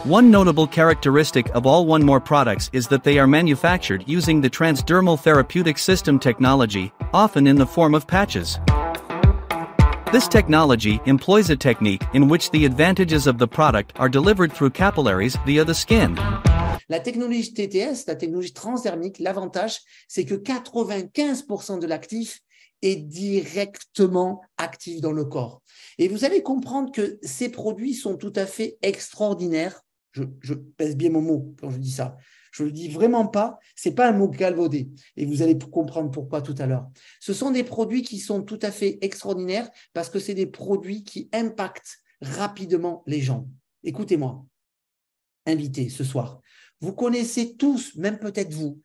One notable characteristic of all One More products is that they are manufactured using the transdermal therapeutic system technology, often in the form of patches. This technology employs a technique in which the advantages of the product are delivered through capillaries via the skin. La technologie TTS, la technologie transdermique, l'avantage, c'est que 95% de l'actif est directement actif dans le corps. Et vous allez comprendre que ces produits sont tout à fait extraordinaires. Je pèse bien mon mot quand je dis ça. Je ne le dis vraiment pas, ce n'est pas un mot galvaudé. Et vous allez comprendre pourquoi tout à l'heure. Ce sont des produits qui sont tout à fait extraordinaires parce que c'est des produits qui impactent rapidement les gens. Écoutez-moi, invité ce soir. Vous connaissez tous, même peut-être vous,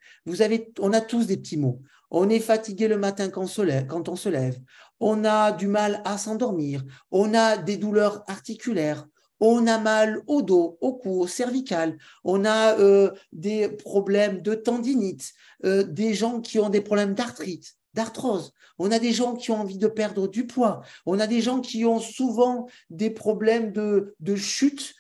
on a tous des petits mots. On est fatigué le matin quand on se lève. On a du mal à s'endormir. On a des douleurs articulaires. On a mal au dos, au cou, au cervical. On a des problèmes de tendinite, des gens qui ont des problèmes d'arthrite, d'arthrose. On a des gens qui ont envie de perdre du poids. On a des gens qui ont souvent des problèmes de chute,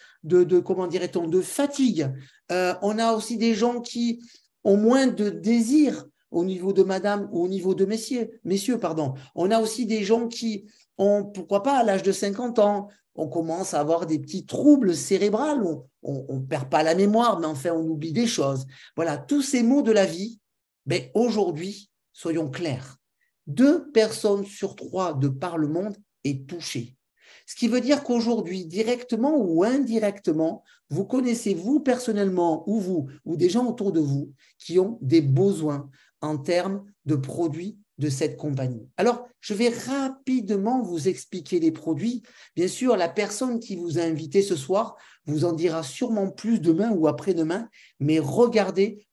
comment dirait-on, de fatigue. On a aussi des gens qui ont moins de désir au niveau de madame ou au niveau de messieurs, pardon. On a aussi des gens qui ont, pourquoi pas, à l'âge de 50 ans, on commence à avoir des petits troubles cérébraux, on ne perd pas la mémoire, mais enfin, on oublie des choses. Voilà, tous ces mots de la vie, ben, aujourd'hui, soyons clairs, 2 personnes sur 3 de par le monde est touchée. Ce qui veut dire qu'aujourd'hui, directement ou indirectement, vous connaissez vous personnellement ou des gens autour de vous qui ont des besoins en termes de produits de cette compagnie. Alors, je vais rapidement vous expliquer les produits. Bien sûr, la personne qui vous a invité ce soir vous en dira sûrement plus demain ou après-demain, mais regardez,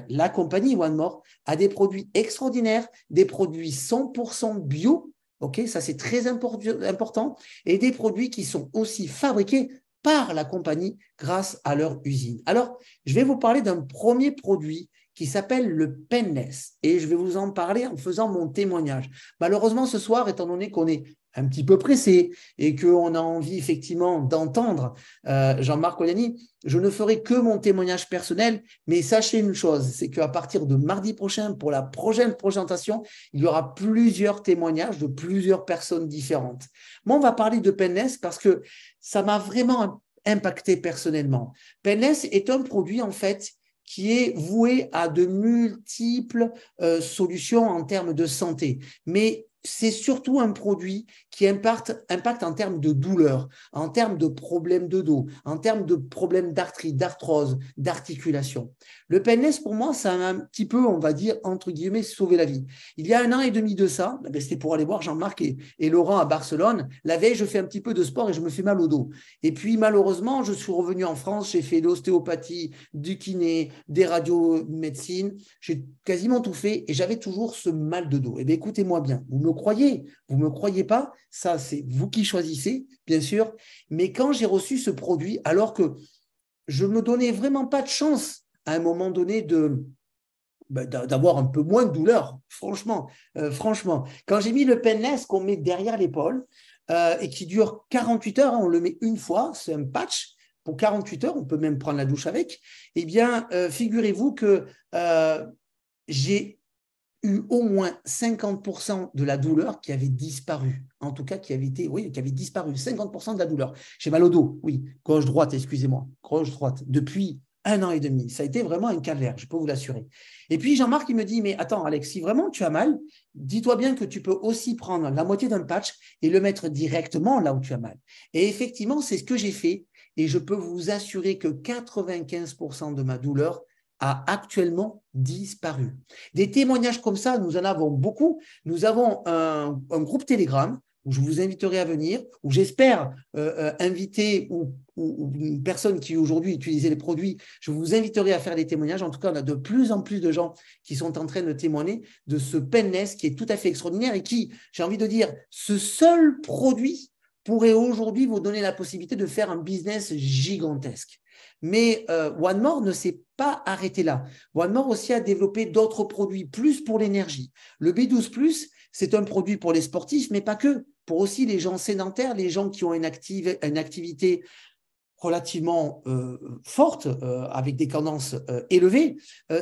la compagnie One More a des produits extraordinaires, des produits 100% bio. Ok, ça c'est très important, et des produits qui sont aussi fabriqués par la compagnie grâce à leur usine. Alors, je vais vous parler d'un premier produit qui s'appelle le Painless, et je vais vous en parler en faisant mon témoignage. Malheureusement, ce soir, étant donné qu'on est un petit peu pressé et qu'on a envie effectivement d'entendre Jean-Marc Oliani, je ne ferai que mon témoignage personnel, mais sachez une chose, c'est qu'à partir de mardi prochain, pour la prochaine présentation, il y aura plusieurs témoignages de plusieurs personnes différentes. Moi, on va parler de Painless parce que ça m'a vraiment impacté personnellement. Painless est un produit, en fait, qui est voué à de multiples solutions en termes de santé. Mais c'est surtout un produit qui impacte en termes de douleur, en termes de problèmes de dos, en termes de problèmes d'arthrite, d'arthrose, d'articulation. Le Painless, pour moi, ça a un petit peu, on va dire, entre guillemets, sauvé la vie. Il y a 1 an et demi de ça, c'était pour aller voir Jean-Marc et Laurent à Barcelone. La veille, je fais un petit peu de sport et je me fais mal au dos. Et puis, malheureusement, je suis revenu en France, j'ai fait de l'ostéopathie, du kiné, des radiomédecines, j'ai quasiment tout fait et j'avais toujours ce mal de dos. Eh bien, écoutez-moi bien, vous me croyez pas, ça c'est vous qui choisissez, bien sûr, mais quand j'ai reçu ce produit, alors que je me donnais vraiment pas de chance à un moment donné d'avoir un peu moins de douleur, franchement. Quand j'ai mis le Painless qu'on met derrière l'épaule et qui dure 48 heures, on le met une fois, c'est un patch, pour 48 heures, on peut même prendre la douche avec, eh bien, figurez-vous que j'ai eu au moins 50% de la douleur qui avait disparu. En tout cas, qui avait disparu, 50% de la douleur. J'ai mal au dos, oui, gauche-droite, excusez-moi, gauche-droite, depuis 1 an et demi. Ça a été vraiment un calvaire, je peux vous l'assurer. Et puis Jean-Marc, il me dit, mais attends Alex, si vraiment tu as mal, dis-toi bien que tu peux aussi prendre la moitié d'un patch et le mettre directement là où tu as mal. Et effectivement, c'est ce que j'ai fait et je peux vous assurer que 95% de ma douleur a actuellement disparu. Des témoignages comme ça, nous en avons beaucoup. Nous avons un groupe Telegram où je vous inviterai à venir, où j'espère inviter ou une personne qui aujourd'hui utilisait les produits, je vous inviterai à faire des témoignages. En tout cas, on a de plus en plus de gens qui sont en train de témoigner de ce Painless qui est tout à fait extraordinaire et qui, j'ai envie de dire, ce seul produit pourrait aujourd'hui vous donner la possibilité de faire un business gigantesque. Mais One More ne s'est pas arrêté là. One More aussi a développé d'autres produits, plus pour l'énergie. Le B12+, c'est un produit pour les sportifs, mais pas que. Pour aussi les gens sédentaires, les gens qui ont une activité relativement forte, avec des cadences élevées,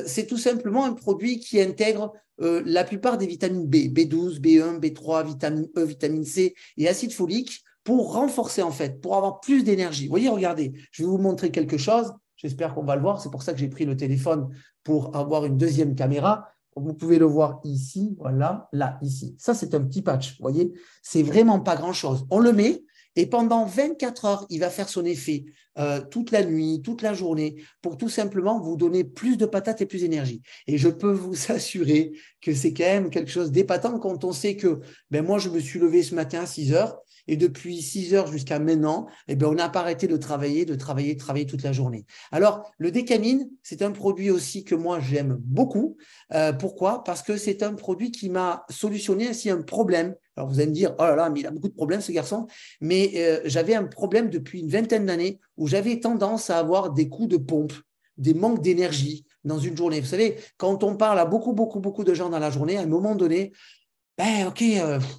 c'est tout simplement un produit qui intègre la plupart des vitamines B, B12, B1, B3, vitamine E, vitamine C et acide folique pour renforcer en fait, pour avoir plus d'énergie. Vous voyez, regardez, je vais vous montrer quelque chose. J'espère qu'on va le voir. C'est pour ça que j'ai pris le téléphone pour avoir une deuxième caméra. Vous pouvez le voir ici, voilà, là, ici. Ça, c'est un petit patch, vous voyez. C'est vraiment pas grand-chose. On le met et pendant 24 heures, il va faire son effet toute la nuit, toute la journée, pour tout simplement vous donner plus de patates et plus d'énergie. Et je peux vous assurer que c'est quand même quelque chose d'épatant quand on sait que ben moi, je me suis levé ce matin à 6 heures et depuis 6 heures jusqu'à maintenant, eh ben, on n'a pas arrêté de travailler toute la journée. Alors, le Décamine, c'est un produit aussi que moi, j'aime beaucoup. Pourquoi? Parce que c'est un produit qui m'a solutionné ainsi un problème. Alors, vous allez me dire, oh là là, mais il a beaucoup de problèmes, ce garçon. Mais j'avais un problème depuis une vingtaine d'années où j'avais tendance à avoir des coups de pompe, des manques d'énergie dans une journée. Vous savez, quand on parle à beaucoup de gens dans la journée, à un moment donné, ben, ok,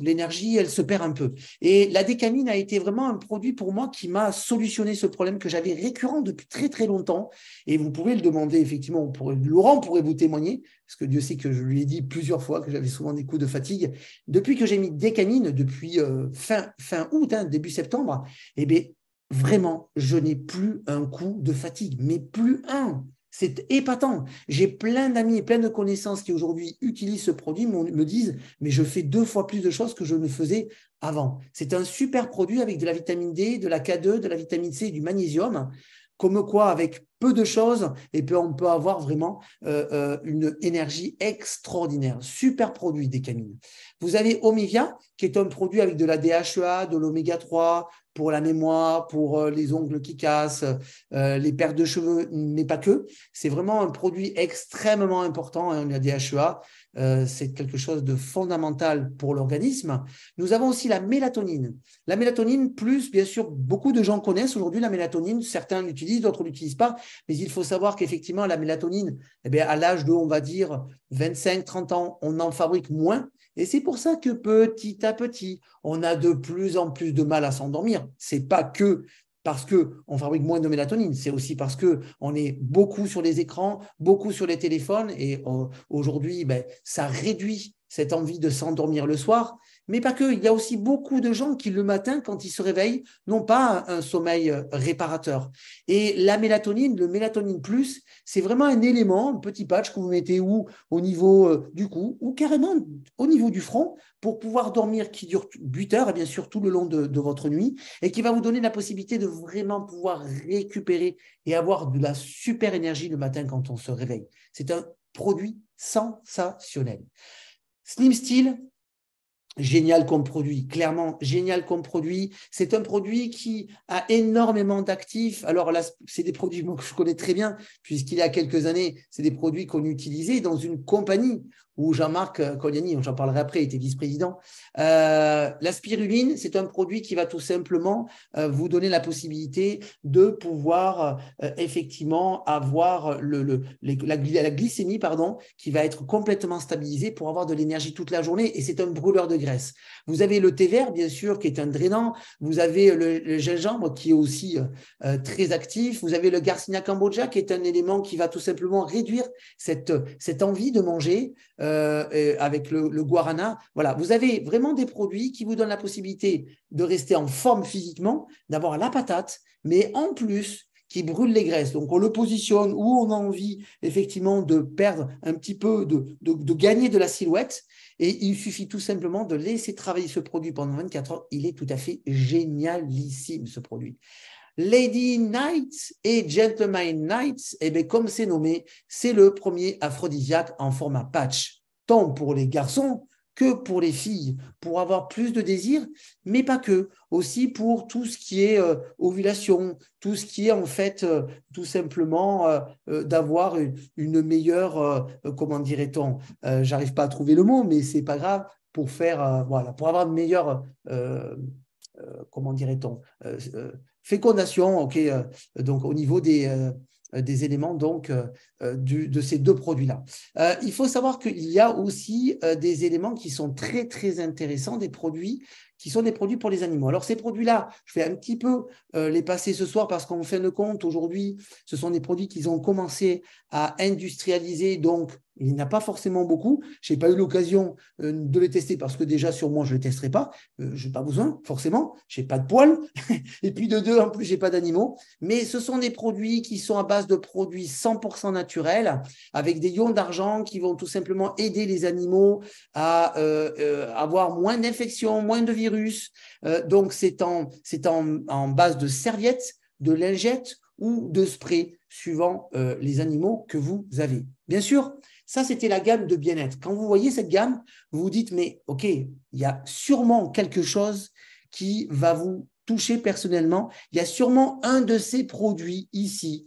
l'énergie, elle se perd un peu. Et la décamine a été vraiment un produit pour moi qui m'a solutionné ce problème que j'avais récurrent depuis très longtemps. Et vous pouvez le demander, effectivement, Laurent pourrait vous témoigner, parce que Dieu sait que je lui ai dit plusieurs fois que j'avais souvent des coups de fatigue. Depuis que j'ai mis décamine, depuis fin août, début septembre, eh bien, vraiment, je n'ai plus un coup de fatigue, mais plus un. C'est épatant. J'ai plein d'amis et plein de connaissances qui aujourd'hui utilisent ce produit, me disent, mais je fais 2 fois plus de choses que je ne faisais avant. C'est un super produit avec de la vitamine D, de la K2, de la vitamine C et du magnésium. Comme quoi, avec peu de choses, et puis on peut avoir vraiment une énergie extraordinaire. Super produit Décamine. Vous avez Omivia, qui est un produit avec de la DHEA, de l'oméga 3, pour la mémoire, pour les ongles qui cassent, les pertes de cheveux, mais pas que. C'est vraiment un produit extrêmement important, la DHEA. C'est quelque chose de fondamental pour l'organisme. Nous avons aussi la mélatonine. La mélatonine, plus, bien sûr, beaucoup de gens connaissent aujourd'hui la mélatonine. Certains l'utilisent, d'autres ne l'utilisent pas. Mais il faut savoir qu'effectivement, la mélatonine, eh bien, à l'âge de, on va dire, 25-30 ans, on en fabrique moins. Et c'est pour ça que petit à petit, on a de plus en plus de mal à s'endormir. Ce n'est pas que parce qu'on fabrique moins de mélatonine, c'est aussi parce qu'on est beaucoup sur les écrans, beaucoup sur les téléphones, et aujourd'hui, ben, ça réduit cette envie de s'endormir le soir. Mais pas que, il y a aussi beaucoup de gens qui, le matin, quand ils se réveillent, n'ont pas un sommeil réparateur. Et la mélatonine, le mélatonine plus, c'est vraiment un élément, un petit patch que vous mettez où au niveau du cou ou carrément au niveau du front pour pouvoir dormir, qui dure 8 heures et bien sûr tout le long de votre nuit et qui va vous donner la possibilité de vraiment pouvoir récupérer et avoir de la super énergie le matin quand on se réveille. C'est un produit sensationnel. Slim Steel, génial comme produit, clairement génial comme produit. C'est un produit qui a énormément d'actifs. Alors là, c'est des produits que je connais très bien, puisqu'il y a quelques années, c'est des produits qu'on utilisait dans une compagnie où Jean-Marc Coliani, j'en parlerai après, était vice-président. La spiruline, c'est un produit qui va tout simplement vous donner la possibilité de pouvoir effectivement avoir la glycémie qui va être complètement stabilisée pour avoir de l'énergie toute la journée, et c'est un brûleur de graisse. Vous avez le thé vert, bien sûr, qui est un drainant. Vous avez le gingembre, qui est aussi très actif. Vous avez le Garcinia cambogia, qui est un élément qui va tout simplement réduire cette envie de manger. Avec le guarana. Voilà, vous avez vraiment des produits qui vous donnent la possibilité de rester en forme physiquement, d'avoir la patate, mais en plus qui brûle les graisses. Donc, on le positionne où on a envie effectivement de perdre un petit peu, de gagner de la silhouette. Et il suffit tout simplement de laisser travailler ce produit pendant 24 heures. Il est tout à fait génialissime, ce produit. Lady Night et Gentleman Night, eh bien, comme c'est nommé, c'est le premier aphrodisiaque en format patch, tant pour les garçons que pour les filles, pour avoir plus de désir, mais pas que, aussi pour tout ce qui est ovulation, tout ce qui est en fait tout simplement d'avoir une meilleure, comment dirait-on, j'arrive pas à trouver le mot, mais c'est pas grave, pour faire, voilà, pour avoir une meilleure, comment dirait-on, fécondation, ok, donc au niveau des éléments donc de ces deux produits-là. Il faut savoir qu'il y a aussi des éléments qui sont très, très intéressants, des produits qui sont des produits pour les animaux. Alors, ces produits-là, je vais un petit peu les passer ce soir parce qu'en fin de compte, aujourd'hui, ce sont des produits qu'ils ont commencé à industrialiser, donc il n'y en a pas forcément beaucoup. Je n'ai pas eu l'occasion de les tester parce que déjà, sur moi, je ne les testerai pas. Je n'ai pas besoin, forcément. Je n'ai pas de poils. Et puis, de deux, en plus, je n'ai pas d'animaux. Mais ce sont des produits qui sont à base de produits 100% naturels, avec des ions d'argent qui vont tout simplement aider les animaux à avoir moins d'infections, moins de virus. Donc, c'est en base de serviettes, de lingettes ou de spray, suivant les animaux que vous avez. Bien sûr, ça, c'était la gamme de bien-être. Quand vous voyez cette gamme, vous vous dites, mais OK, il y a sûrement quelque chose qui va vous toucher personnellement. Il y a sûrement un de ces produits ici,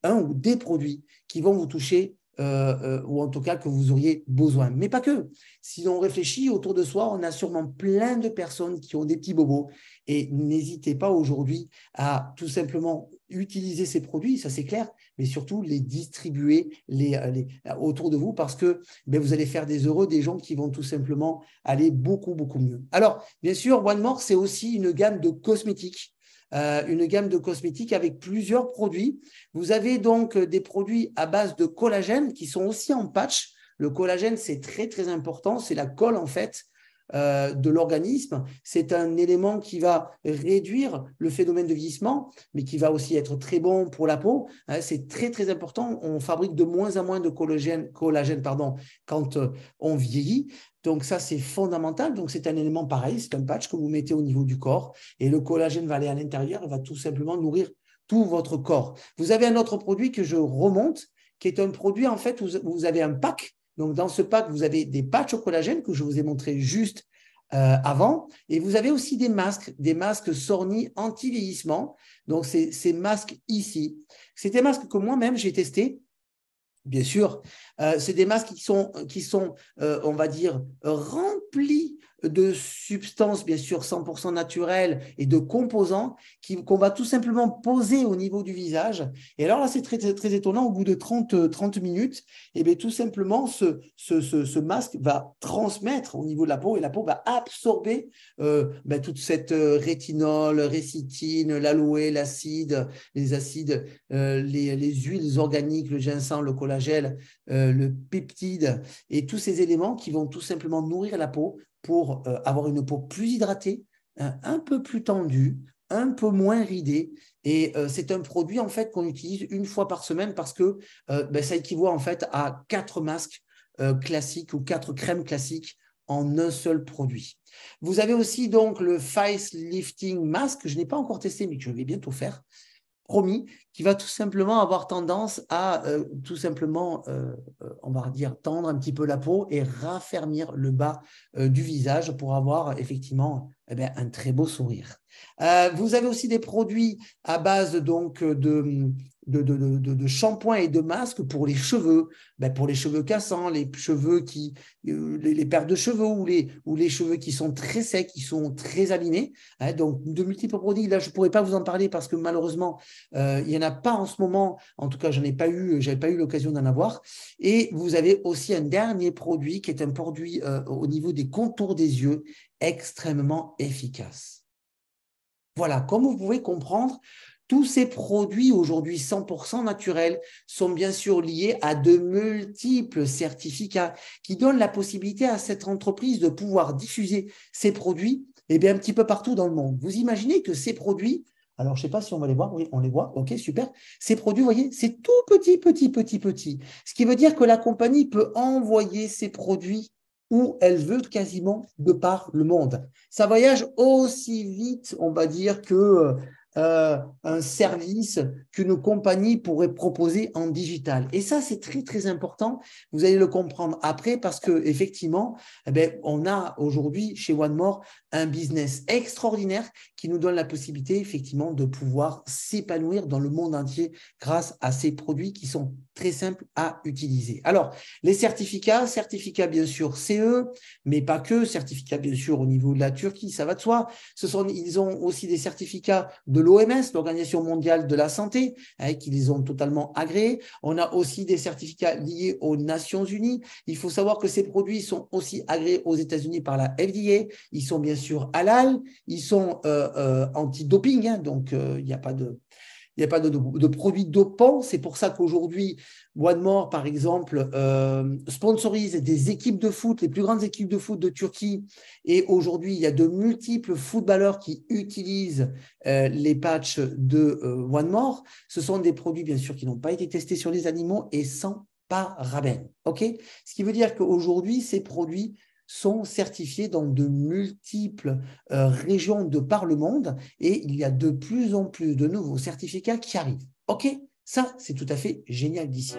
un ou des produits qui vont vous toucher ou en tout cas que vous auriez besoin. Mais pas que. Si on réfléchit autour de soi, on a sûrement plein de personnes qui ont des petits bobos et n'hésitez pas aujourd'hui à tout simplement utiliser ces produits, ça c'est clair, mais surtout les distribuer autour de vous parce que vous allez faire des heureux, des gens qui vont tout simplement aller beaucoup, beaucoup mieux. Alors, bien sûr, One More, c'est aussi une gamme de cosmétiques. Une gamme de cosmétiques avec plusieurs produits. Vous avez donc des produits à base de collagène qui sont aussi en patch. Le collagène, c'est très, très important. C'est la colle, en fait, de l'organisme. C'est un élément qui va réduire le phénomène de vieillissement, mais qui va aussi être très bon pour la peau. C'est très, très important. On fabrique de moins en moins de collagène quand on vieillit. Donc, ça, c'est fondamental. Donc, c'est un élément pareil. C'est un patch que vous mettez au niveau du corps et le collagène va aller à l'intérieur et va tout simplement nourrir tout votre corps. Vous avez un autre produit que je remonte, qui est un produit, en fait, où vous avez un pack. Donc, dans ce pack, vous avez des patchs au collagène que je vous ai montré juste avant. Et vous avez aussi des masques Sorni anti-vieillissement. Donc, ces masques ici. C'est des masques que moi-même, j'ai testés. Bien sûr, c'est des masques qui sont on va dire, remplis de substances, bien sûr, 100% naturelles et de composants qu'on va tout simplement poser au niveau du visage. Et alors là, c'est très, très, très étonnant. Au bout de 30 minutes, et bien, tout simplement, ce masque va transmettre au niveau de la peau et la peau va absorber toute cette rétinol, récitine, l'aloe, l'acide, les acides, les huiles organiques, le ginseng, le collagène, le peptide et tous ces éléments qui vont tout simplement nourrir la peau pour avoir une peau plus hydratée, un peu plus tendue, un peu moins ridée. Et c'est un produit en fait qu'on utilise une fois par semaine parce que ça équivaut en fait à 4 masques classiques ou 4 crèmes classiques en un seul produit. Vous avez aussi donc le Face Lifting Mask que je n'ai pas encore testé mais que je vais bientôt faire. Promis, qui va tout simplement avoir tendance à tout simplement, on va dire, tendre un petit peu la peau et raffermir le bas du visage pour avoir effectivement un très beau sourire. Vous avez aussi des produits à base donc de shampoing et de masques pour les cheveux, pour les cheveux cassants, les cheveux les pertes de cheveux ou les cheveux qui sont très secs, qui sont très abîmés. Donc, de multiples produits. Là, je ne pourrais pas vous en parler parce que malheureusement, il n'y en a pas en ce moment. En tout cas, je n'avais pas eu l'occasion d'en avoir. Et vous avez aussi un dernier produit qui est un produit au niveau des contours des yeux extrêmement efficace. Voilà, comme vous pouvez comprendre, tous ces produits aujourd'hui 100% naturels sont bien sûr liés à de multiples certificats qui donnent la possibilité à cette entreprise de pouvoir diffuser ces produits un petit peu partout dans le monde. Vous imaginez que ces produits, alors je ne sais pas si on va les voir, oui, on les voit, ok, super. Ces produits, vous voyez, c'est tout petit. Ce qui veut dire que la compagnie peut envoyer ces produits où elle veut quasiment de par le monde. Ça voyage aussi vite, on va dire, que un service qu'une compagnie pourrait proposer en digital. Et ça, c'est très, très important. Vous allez le comprendre après parce qu'effectivement, on a aujourd'hui chez One More un business extraordinaire qui nous donne la possibilité effectivement de pouvoir s'épanouir dans le monde entier grâce à ces produits qui sont très simples à utiliser. Alors, les certificats bien sûr CE, mais pas que, certificats bien sûr au niveau de la Turquie, ça va de soi. Ils ont aussi des certificats de l'OMS, l'Organisation mondiale de la santé, qui les ont totalement agréés. On a aussi des certificats liés aux Nations Unies. Il faut savoir que ces produits sont aussi agréés aux États-Unis par la FDA. Ils sont bien sûr halal, ils sont anti-doping, donc il n'y a pas de produits dopants. C'est pour ça qu'aujourd'hui, One More, par exemple, sponsorise des équipes de foot, les plus grandes équipes de foot de Turquie. Et aujourd'hui, il y a de multiples footballeurs qui utilisent les patchs de One More. Ce sont des produits, bien sûr, qui n'ont pas été testés sur les animaux et sans parabènes. Okay, ce qui veut dire qu'aujourd'hui, ces produits sont certifiés dans de multiples régions de par le monde et il y a de plus en plus de nouveaux certificats qui arrivent. OK, ça, c'est tout à fait génial d'ici.